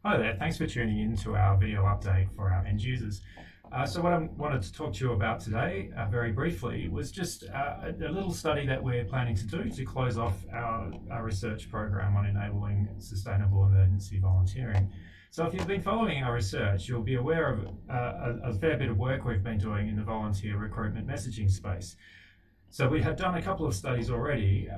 Hi there, thanks for tuning in to our video update for our end users. So what I wanted to talk to you about today, very briefly, was just a little study that we're planning to do to close off our research program on enabling sustainable emergency volunteering. So if you've been following our research, you'll be aware of a fair bit of work we've been doing in the volunteer recruitment messaging space. So we have done a couple of studies already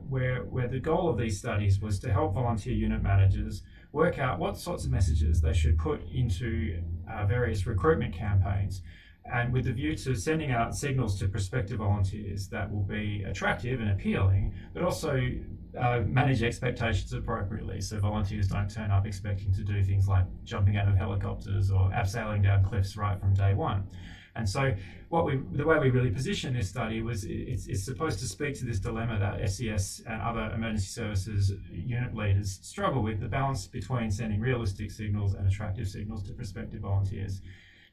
where the goal of these studies was to help volunteer unit managers work out what sorts of messages they should put into various recruitment campaigns, and with the view to sending out signals to prospective volunteers that will be attractive and appealing, but also manage expectations appropriately, so volunteers don't turn up expecting to do things like jumping out of helicopters or abseiling down cliffs right from day one. And so the way we really positioned this study was it's supposed to speak to this dilemma that SES and other emergency services unit leaders struggle with, the balance between sending realistic signals and attractive signals to prospective volunteers.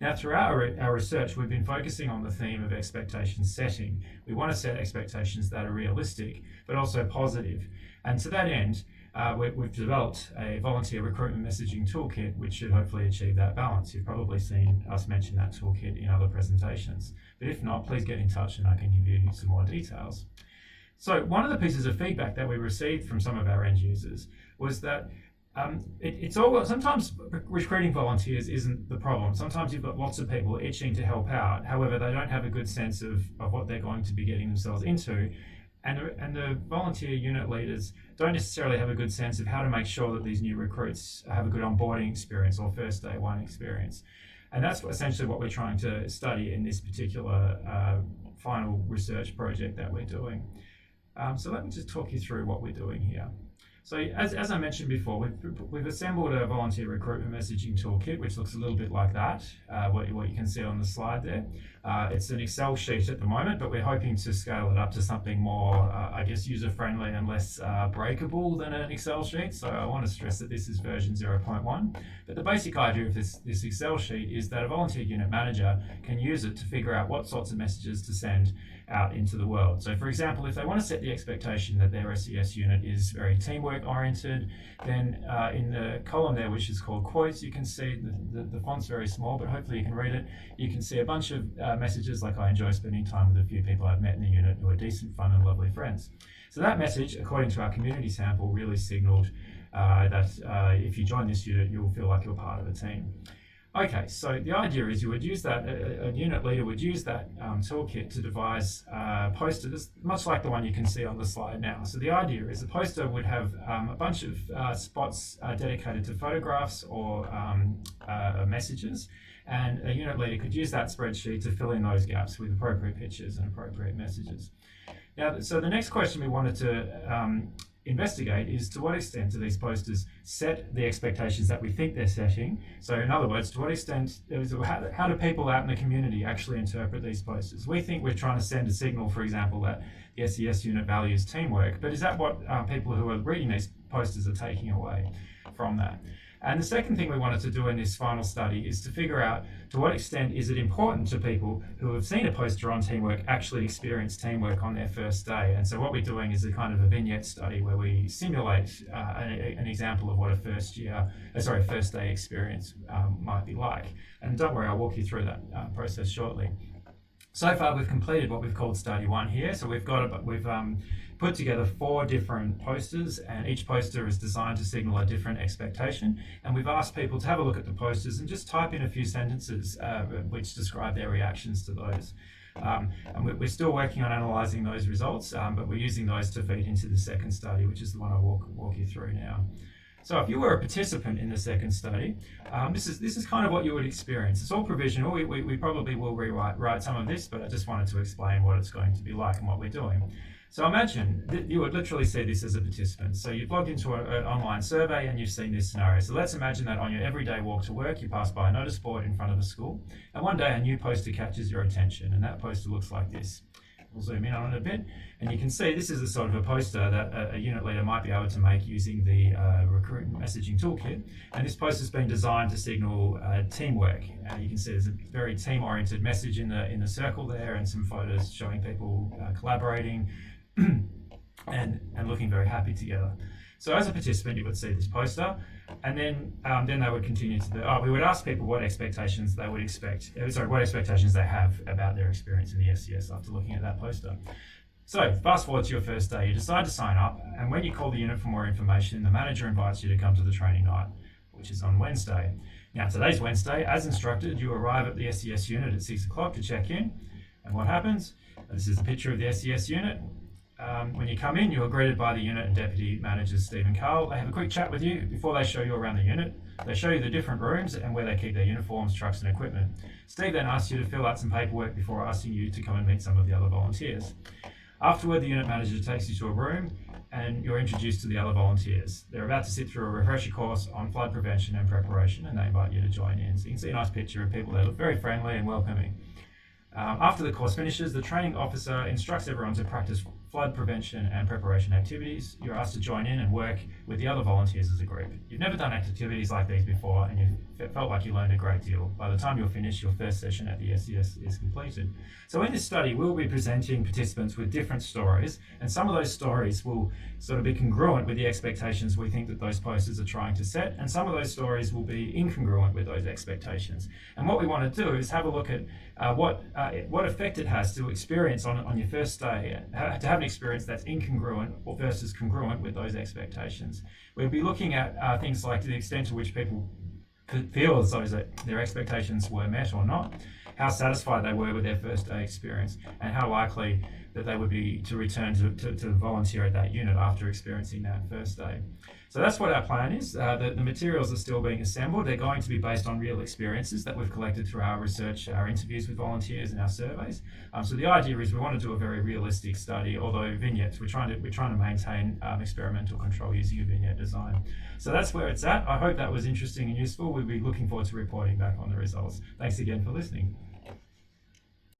Now, throughout our research, we've been focusing on the theme of expectation setting. We want to set expectations that are realistic, but also positive. And to that end, we've developed a volunteer recruitment messaging toolkit, which should hopefully achieve that balance. You've probably seen us mention that toolkit in other presentations. But if not, please get in touch and I can give you some more details. So one of the pieces of feedback that we received from some of our end users was that sometimes recruiting volunteers isn't the problem. Sometimes you've got lots of people itching to help out. However, they don't have a good sense of what they're going to be getting themselves into. And the volunteer unit leaders don't necessarily have a good sense of how to make sure that these new recruits have a good onboarding experience or first day one experience. And that's essentially what we're trying to study in this particular final research project that we're doing. So let me just talk you through what we're doing here. So as I mentioned before, we've assembled a volunteer recruitment messaging toolkit, which looks a little bit like that, what you can see on the slide there. It's an Excel sheet at the moment, but we're hoping to scale it up to something more, user-friendly and less breakable than an Excel sheet. So I want to stress that this is version 0.1. But the basic idea of this Excel sheet is that a volunteer unit manager can use it to figure out what sorts of messages to send out into the world. So for example, if they want to set the expectation that their SES unit is very teamwork oriented, then in the column there, which is called quotes, you can see the font's very small, but hopefully you can read it. You can see a bunch of messages like, I enjoy spending time with a few people I've met in the unit who are decent, fun and lovely friends. So that message, according to our community sample, really signaled that if you join this unit, you'll feel like you're part of a team. Okay, so the idea is you would use that, a unit leader would use that toolkit to devise a poster, much like the one you can see on the slide now. So the idea is the poster would have a bunch of spots dedicated to photographs or messages, and a unit leader could use that spreadsheet to fill in those gaps with appropriate pictures and appropriate messages. Now, so the next question we wanted to investigate is, to what extent do these posters set the expectations that we think they're setting? So in other words, to what extent, how do people out in the community actually interpret these posters? We think we're trying to send a signal, for example, that the SES unit values teamwork, but is that what people who are reading these posters are taking away from that? And the second thing we wanted to do in this final study is to figure out to what extent is it important to people who have seen a poster on teamwork actually experience teamwork on their first day. And so what we're doing is a kind of a vignette study where we simulate an example of what a first day experience might be like. And don't worry, I'll walk you through that process shortly. So far, we've completed what we've called study one here. So we've put together 4 different posters, and each poster is designed to signal a different expectation. And we've asked people to have a look at the posters and just type in a few sentences which describe their reactions to those. And we're still working on analysing those results, but we're using those to feed into the second study, which is the one I'll walk you through now. So if you were a participant in the second study, this is kind of what you would experience. It's all provisional. We probably will rewrite some of this, but I just wanted to explain what it's going to be like and what we're doing. So imagine that you would literally see this as a participant. So you've logged into an online survey and you've seen this scenario. So let's imagine that on your everyday walk to work, you pass by a notice board in front of a school, and one day a new poster catches your attention, and that poster looks like this. We'll zoom in on it a bit, and you can see this is the sort of a poster that a unit leader might be able to make using the recruitment messaging toolkit. And this poster's been designed to signal teamwork. You can see there's a very team-oriented message in the circle there, and some photos showing people collaborating and looking very happy together. So as a participant, you would see this poster, and then they would continue to we would ask people what expectations they would what expectations they have about their experience in the SCS after looking at that poster. So fast forward to your first day, you decide to sign up, and when you call the unit for more information, the manager invites you to come to the training night, which is on Wednesday. Now today's Wednesday, as instructed, you arrive at the SCS unit at 6 o'clock to check in, and what happens? This is a picture of the SCS unit. When you come in, you are greeted by the unit and Deputy Managers Steve and Carl. They have a quick chat with you before they show you around the unit. They show you the different rooms and where they keep their uniforms, trucks and equipment. Steve then asks you to fill out some paperwork before asking you to come and meet some of the other volunteers. Afterward, the unit manager takes you to a room and you're introduced to the other volunteers. They're about to sit through a refresher course on flood prevention and preparation, and they invite you to join in. So you can see a nice picture of people that look very friendly and welcoming. After the course finishes, the training officer instructs everyone to practice flood prevention and preparation activities. You're asked to join in and work with the other volunteers as a group. You've never done activities like these before, and you felt like you learned a great deal. By the time you're finished, your first session at the SCS is completed. So in this study, we'll be presenting participants with different stories, and some of those stories will sort of be congruent with the expectations we think that those posters are trying to set, and some of those stories will be incongruent with those expectations. And what we want to do is have a look at what effect it has to experience on your first day, to have an experience that's incongruent versus congruent with those expectations. We'll be looking at things like the extent to which people feel as though their expectations were met or not, how satisfied they were with their first day experience, and how likely that they would be to return to volunteer at that unit after experiencing that first day. So that's what our plan is. The materials are still being assembled. They're going to be based on real experiences that we've collected through our research, our interviews with volunteers and our surveys. So the idea is we want to do a very realistic study, although vignettes, we're trying to maintain experimental control using a vignette design. So that's where it's at. I hope that was interesting and useful. We'll be looking forward to reporting back on the results. Thanks again for listening.